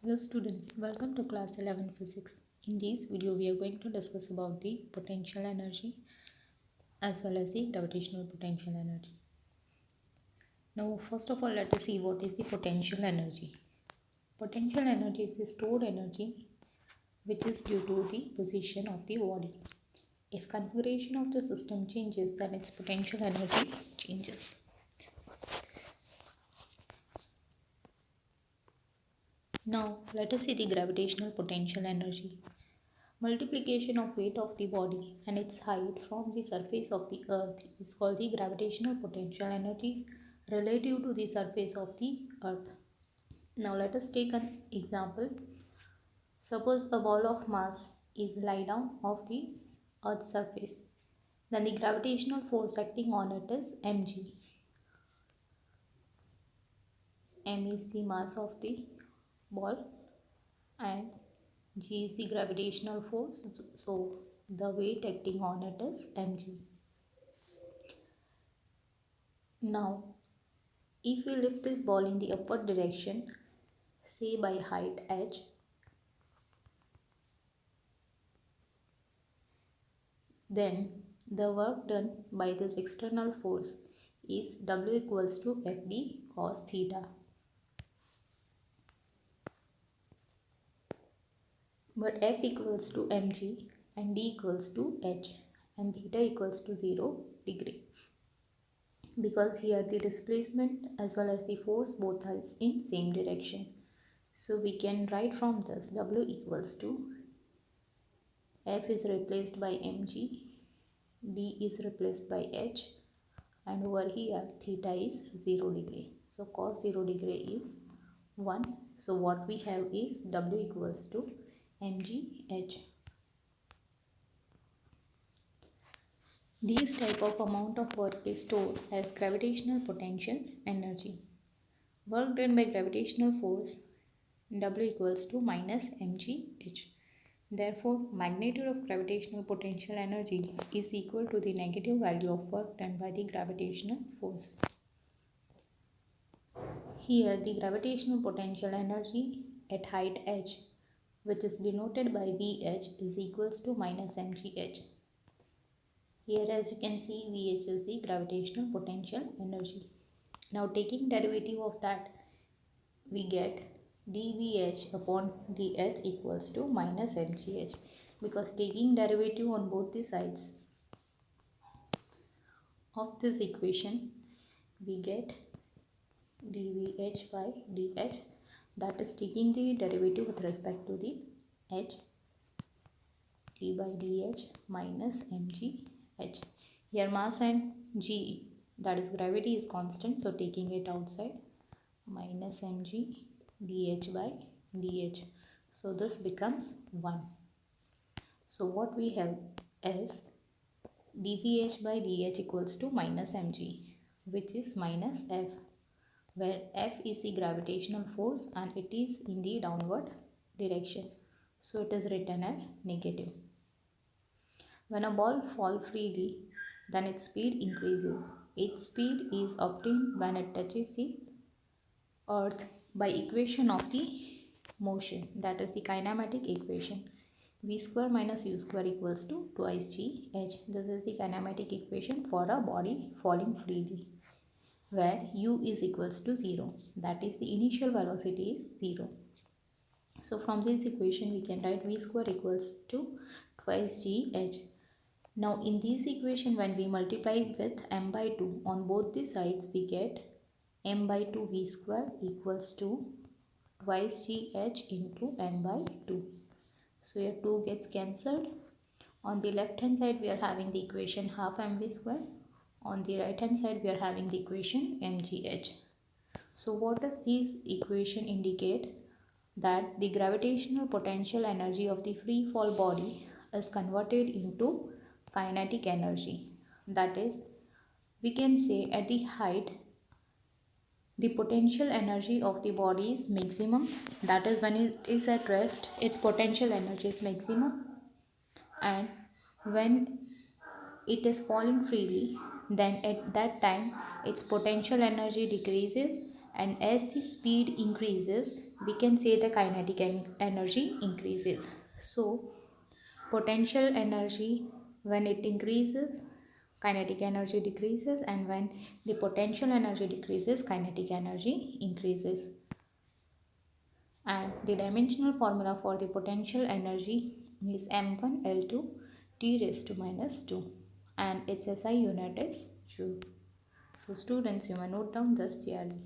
Hello students, welcome to class 11 physics. In this video we are going to discuss about the potential energy as well as the gravitational potential energy. Now first of all let us see what is the potential energy. Potential energy is the stored energy which is due to the position of the body. If configuration of the system changes then its potential energy changes. Now let us see the gravitational potential energy. Multiplication of weight of the body and its height from the surface of the earth is called the gravitational potential energy relative to the surface of the earth. Now let us take an example. Suppose a ball of mass is lie down of the earth's surface. Then the gravitational force acting on it is mg. M is the mass of the ball and g is the gravitational force. So the weight acting on it is mg. Now, if we lift this ball in the upward direction, say by height h, then the work done by this external force is W equals to Fd cos theta. But F equals to mg and D equals to h and theta equals to 0 degree. Because here the displacement as well as the force both are in same direction. So we can write from this W equals to F is replaced by mg, D is replaced by h, and over here theta is 0 degree. So cos 0 degree is 1. So what we have is W equals to mgh. This type of amount of work is stored as gravitational potential energy. Work done by gravitational force W equals to minus mgh. Therefore, magnitude of gravitational potential energy is equal to the negative value of work done by the gravitational force. Here, the gravitational potential energy at height h, which is denoted by Vh, is equals to minus mgh. Here, as you can see, Vh is the gravitational potential energy. Now, taking derivative of that, we get dVh upon dh equals to minus mgh, because taking derivative on both the sides of this equation, we get dVh by dh, that is taking the derivative with respect to the h, d by dh minus mgh. Here mass and g, that is gravity, is constant, so taking it outside, minus mg dh by dh. So this becomes 1. So what we have is dVh by dh equals to minus mg, which is minus f, where F is the gravitational force and it is in the downward direction. So it is written as negative. When a ball falls freely, then its speed increases. Its speed is obtained when it touches the earth by equation of the motion, that is the kinematic equation. V square minus u square equals to twice g h. This is the kinematic equation for a body falling freely, where u is equals to 0, that is the initial velocity is 0. So from this equation we can write v square equals to twice g h. Now in this equation, when we multiply with m by 2 on both the sides, we get m by 2 v square equals to twice g h into m by 2. So here 2 gets cancelled. On the left hand side we are having the equation half mv square. On the right hand side we are having the equation mgh. So what does this equation indicate? That the gravitational potential energy of the free fall body is converted into kinetic energy. That is, we can say at the height the potential energy of the body is maximum, that is when it is at rest its potential energy is maximum, and when it is falling freely, then at that time its potential energy decreases, and as the speed increases we can say the kinetic energy increases. So potential energy, when it increases, kinetic energy decreases, and when the potential energy decreases, kinetic energy increases. And the dimensional formula for the potential energy is m1l2 t raised to minus 2, and its SI unit is joule. So students, you may note down this theory.